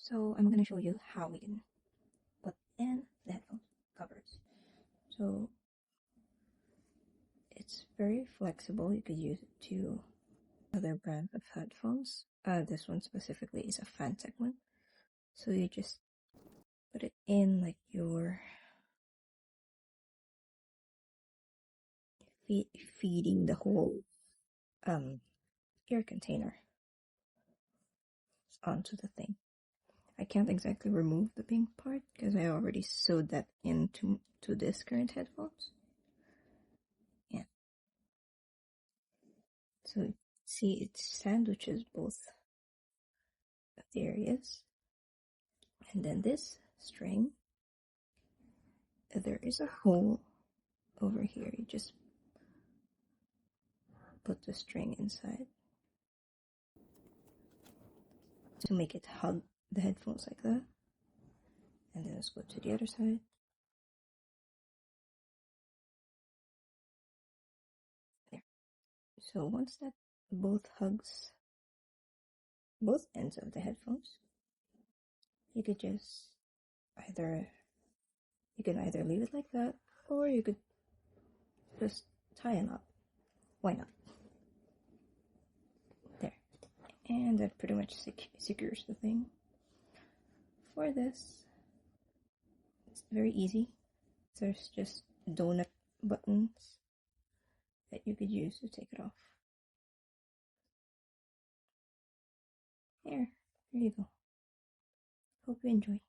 So I'm going to show you how we can put in the headphone covers. So it's very flexible. You could use it to other brands of headphones. This one specifically is a Fantech one. So you just put it in like your feeding the whole ear container onto the thing. I can't exactly remove the pink part because I already sewed that into this current headphones. Yeah. So see, it sandwiches both the areas. And then this string, there is a hole over here. You just put the string inside to make it hug the headphones like that. And then let's go to the other side. There. So once that both hugs both ends of the headphones, you could just you can either leave it like that, or you could just tie a knot. Why not? There. And that pretty much secures the thing. For this, it's very easy. There's just donut buttons that you could use to take it off. There you go. Hope you enjoy.